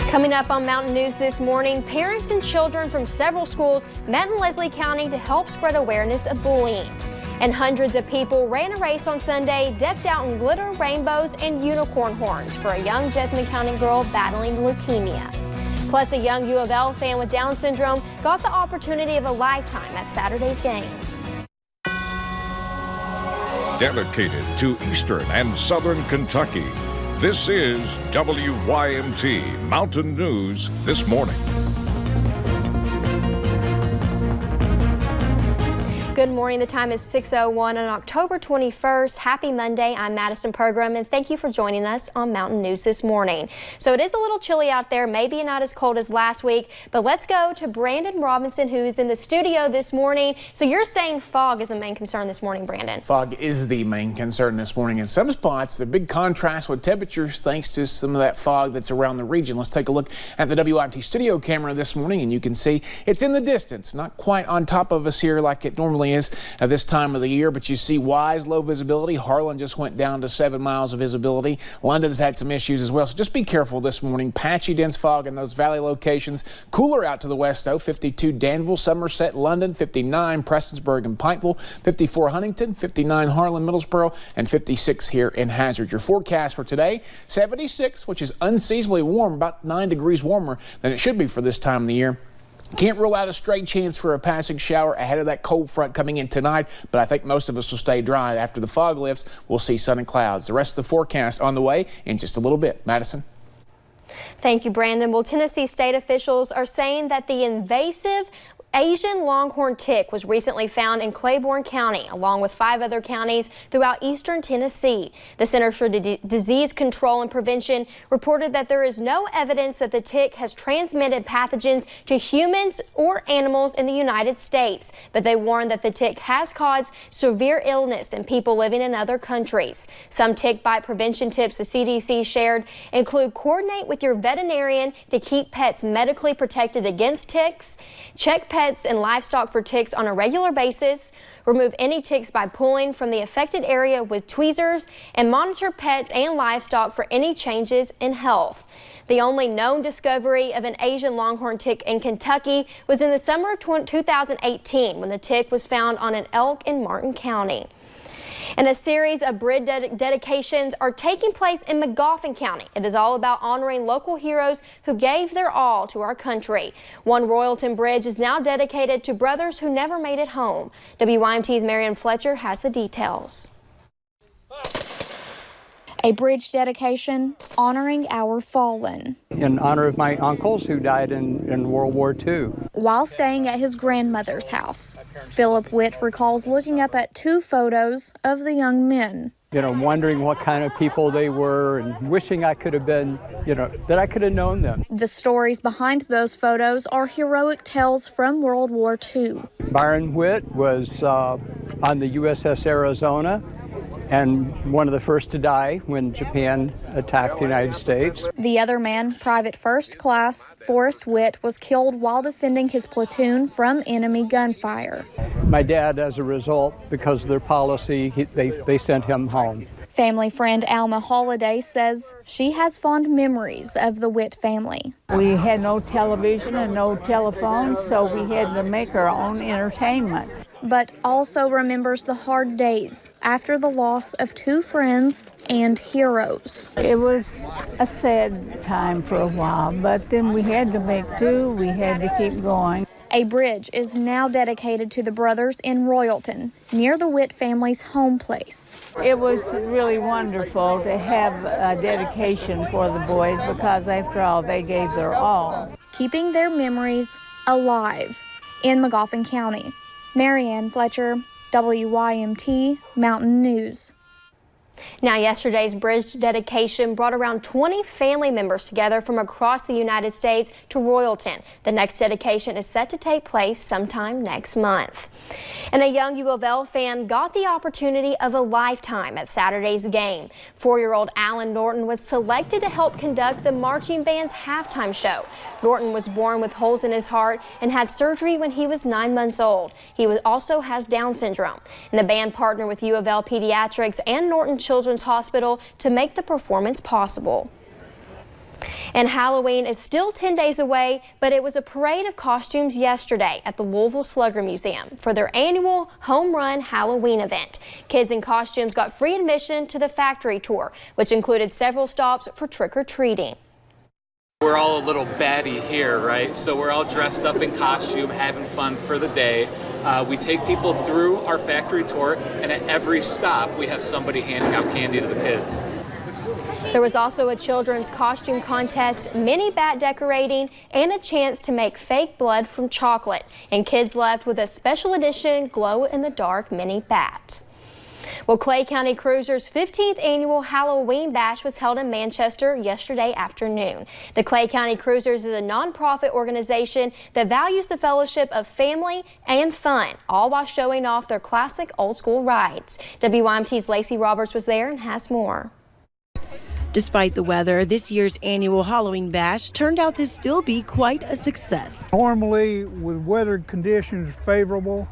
Coming up on Mountain News this morning, parents and children from several schools met in Leslie County to help spread awareness of bullying. And hundreds of people ran a race on Sunday decked out in glitter, rainbows, and unicorn horns for a young Jessamine County girl battling leukemia. Plus, a young U of L fan with Down syndrome got the opportunity of a lifetime at Saturday's game. Dedicated to Eastern and Southern Kentucky, this is WYMT Mountain News This Morning. Good morning. The time is 6:01 on October 21st. Happy Monday. I'm Madison Pergram, and thank you for joining us on Mountain News This Morning. So it is a little chilly out there, maybe not as cold as last week, but let's go to Brandon Robinson, who is in the studio this morning. So you're saying fog is a main concern this morning, Brandon? Fog is the main concern this morning. In some spots, the big contrast with temperatures thanks to some of that fog that's around the region. Let's take a look at the WYMT studio camera this morning, and you can see it's in the distance, not quite on top of us here like it normally is at this time of the year, but you see Wise low visibility. Harlan just went down to 7 miles of visibility. London's had some issues as well, so just be careful this morning. Patchy dense fog in those valley locations. Cooler out to the west though. 52 Danville, Somerset, London, 59 Prestonsburg and Pikeville, 54 Huntington, 59 Harlan, Middlesboro, and 56 here in Hazard. Your forecast for today, 76, which is unseasonably warm, about 9 degrees warmer than it should be for this time of the year. Can't rule out a straight chance for a passing shower ahead of that cold front coming in tonight, but I think most of us will stay dry. After the fog lifts, we'll see sun and clouds. The rest of the forecast on the way in just a little bit. Madison? Thank you, Brandon. Well, Tennessee state officials are saying that the invasive Asian longhorn tick was recently found in Claiborne County, along with 5 other counties throughout eastern Tennessee. The Center for Disease Control and Prevention reported that there is no evidence that the tick has transmitted pathogens to humans or animals in the United States, but they warned that the tick has caused severe illness in people living in other countries. Some tick bite prevention tips the CDC shared include coordinate with your veterinarian to keep pets medically protected against ticks, check pets and livestock for ticks on a regular basis, remove any ticks by pulling from the affected area with tweezers, and monitor pets and livestock for any changes in health. The only known discovery of an Asian longhorn tick in Kentucky was in the summer of 2018 when the tick was found on an elk in Martin County. And a series of bridge dedications are taking place in Magoffin County. It is all about honoring local heroes who gave their all to our country. One Royalton bridge is now dedicated to brothers who never made it home. WYMT's Marianne Fletcher has the details. A bridge dedication honoring our fallen. In honor of my uncles who died in World War II. While staying at his grandmother's house, Philip Witt recalls looking up at 2 photos of the young men. You know, wondering what kind of people they were and wishing I could have been, that I could have known them. The stories behind those photos are heroic tales from World War II. Byron Witt was on the USS Arizona, and one of the first to die when Japan attacked the United States. The other man, Private First Class Forrest Witt, was killed while defending his platoon from enemy gunfire. My dad, as a result, because of their policy, they sent him home. Family friend Alma Holliday says she has fond memories of the Witt family. We had no television and no telephone, so we had to make our own entertainment. But also remembers the hard days after the loss of 2 friends and heroes. It was a sad time for a while, but then we had to make do. We had to keep going. A bridge is now dedicated to the brothers in Royalton, near the Witt family's home place. It was really wonderful to have a dedication for the boys because, after all, they gave their all. Keeping their memories alive in Magoffin County. Marianne Fletcher, WYMT Mountain News. Now, yesterday's bridge dedication brought around 20 family members together from across the United States to Royalton. The next dedication is set to take place sometime next month. And a young U of L fan got the opportunity of a lifetime at Saturday's game. 4-year-old Alan Norton was selected to help conduct the marching band's halftime show. Norton was born with holes in his heart and had surgery when he was 9 months old. He also has Down syndrome. And the band partnered with U of L Pediatrics and Norton Children's Hospital to make the performance possible. And Halloween is still 10 days away, but it was a parade of costumes yesterday at the Louisville Slugger Museum for their annual Home Run Halloween event. Kids in costumes got free admission to the factory tour, which included several stops for trick-or-treating. We're all a little baddie here, right? So we're all dressed up in costume, having fun for the day. We take people through our factory tour, and at every stop, we have somebody handing out candy to the kids. There was also a children's costume contest, mini bat decorating, and a chance to make fake blood from chocolate. And kids left with a special edition glow-in-the-dark mini bat. Well, Clay County Cruisers' 15th annual Halloween Bash was held in Manchester yesterday afternoon. The Clay County Cruisers is a nonprofit organization that values the fellowship of family and fun, all while showing off their classic old-school rides. WYMT's Lacey Roberts was there and has more. Despite the weather, this year's annual Halloween Bash turned out to still be quite a success. Normally, with weather conditions favorable,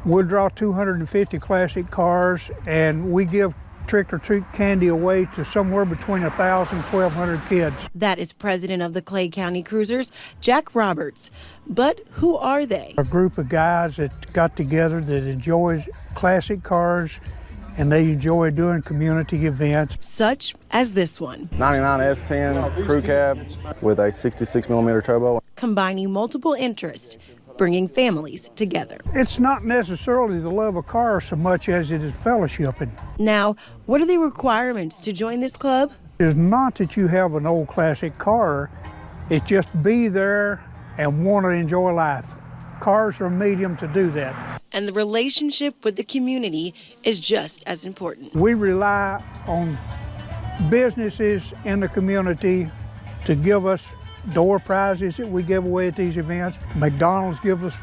we'll draw 250 classic cars, and we give trick-or-treat candy away to somewhere between 1,000 and 1,200 kids. That is president of the Clay County Cruisers, Jack Roberts. But who are they? A group of guys that got together that enjoys classic cars, and they enjoy doing community events. Such as this one. 99 S10 crew cab with a 66mm turbo. Combining multiple interests, bringing families together. It's not necessarily the love of cars so much as it is fellowshipping. Now, what are the requirements to join this club? It's not that you have an old classic car, it's just be there and want to enjoy life. Cars are a medium to do that. And the relationship with the community is just as important. We rely on businesses in the community to give us door prizes that we give away at these events. McDonald's gives us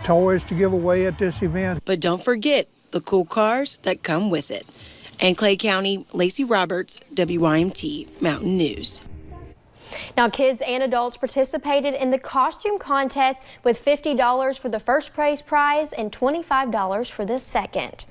toys to give away at this event. But don't forget the cool cars that come with it. And Clay County, Lacey Roberts, WYMT Mountain News. Now, kids and adults participated in the costume contest with $50 for the first place prize and $25 for the second.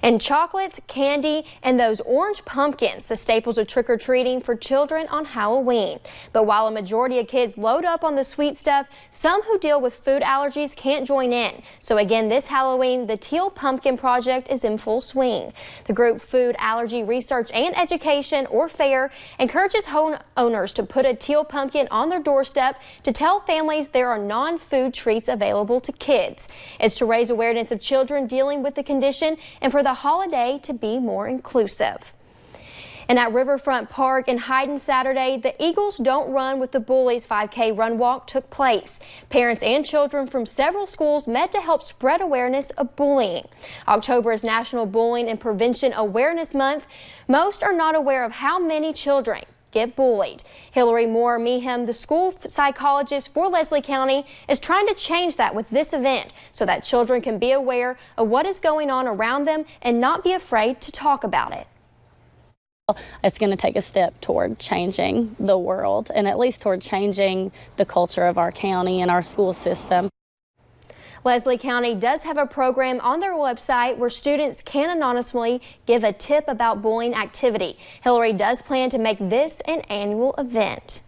And chocolates, candy, and those orange pumpkins, the staples of trick-or-treating for children on Halloween. But while a majority of kids load up on the sweet stuff, some who deal with food allergies can't join in. So again, this Halloween, the Teal Pumpkin Project is in full swing. The group Food Allergy Research and Education, or FAIR, encourages home owners to put a teal pumpkin on their doorstep to tell families there are non-food treats available to kids. It's to raise awareness of children dealing with the condition and for the holiday to be more inclusive. And at Riverfront Park in Hayden Saturday, the Eagles Don't Run with the Bullies 5K run walk took place. Parents and children from several schools met to help spread awareness of bullying. October is National Bullying and Prevention Awareness Month. Most are not aware of how many children get bullied. Hillary Moore Meehan, the school psychologist for Leslie County, is trying to change that with this event so that children can be aware of what is going on around them and not be afraid to talk about it. It's going to take a step toward changing the world and at least toward changing the culture of our county and our school system. Leslie County does have a program on their website where students can anonymously give a tip about bullying activity. Hillary does plan to make this an annual event.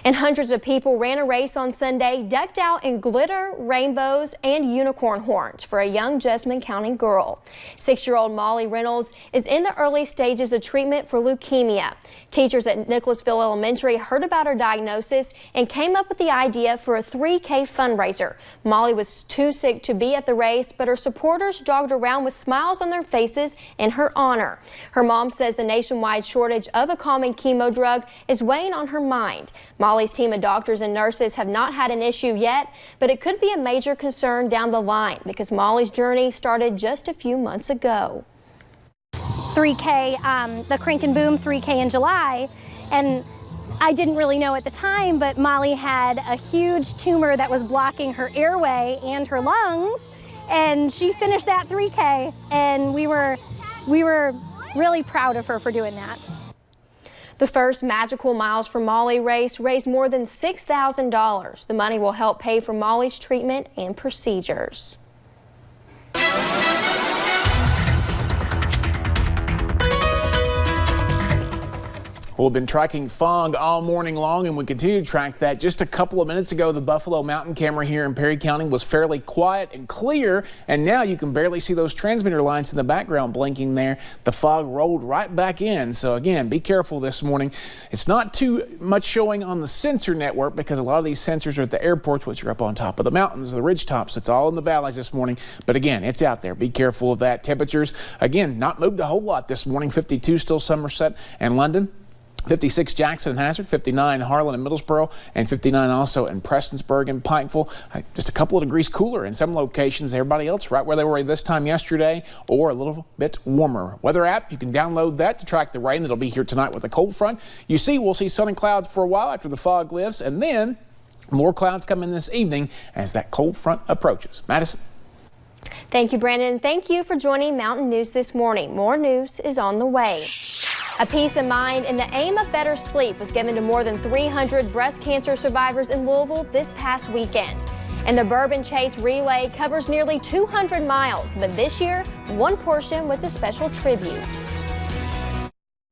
And hundreds of people ran a race on Sunday decked out in glitter, rainbows, and unicorn horns for a young Jessamine County girl. 6-year-old Molly Reynolds is in the early stages of treatment for leukemia. Teachers at Nicholasville Elementary heard about her diagnosis and came up with the idea for a 3K fundraiser. Molly was too sick to be at the race, but her supporters jogged around with smiles on their faces in her honor. Her mom says the nationwide shortage of a common chemo drug is weighing on her mind. Molly's team of doctors and nurses have not had an issue yet, but it could be a major concern down the line because Molly's journey started just a few months ago. 3K, the Crank and Boom 3K in July, and I didn't really know at the time, but Molly had a huge tumor that was blocking her airway and her lungs, and she finished that 3K, and we were really proud of her for doing that. The first Magical Miles for Molly race raised more than $6,000. The money will help pay for Molly's treatment and procedures. Well, we've been tracking fog all morning long, and we continue to track that. Just a couple of minutes ago, the Buffalo Mountain camera here in Perry County was fairly quiet and clear, and now you can barely see those transmitter lines in the background blinking there. The fog rolled right back in, so again, be careful this morning. It's not too much showing on the sensor network because a lot of these sensors are at the airports, which are up on top of the mountains, the ridge tops. It's all in the valleys this morning, but again, it's out there. Be careful of that. Temperatures, again, not moved a whole lot this morning. 52 still Somerset and London. 56 Jackson and Hazard, 59 Harlan and Middlesboro, and 59 also in Prestonsburg and Pikeville. Just a couple of degrees cooler in some locations. Everybody else right where they were this time yesterday or a little bit warmer. Weather app, you can download that to track the rain that'll be here tonight with a cold front. We'll see sun and clouds for a while after the fog lifts, and then more clouds come in this evening as that cold front approaches. Madison. Thank you, Brandon. Thank you for joining Mountain News this morning. More news is on the way. A peace of mind and the aim of better sleep was given to more than 300 breast cancer survivors in Louisville this past weekend. And the Bourbon Chase Relay covers nearly 200 miles, but this year, one portion was a special tribute.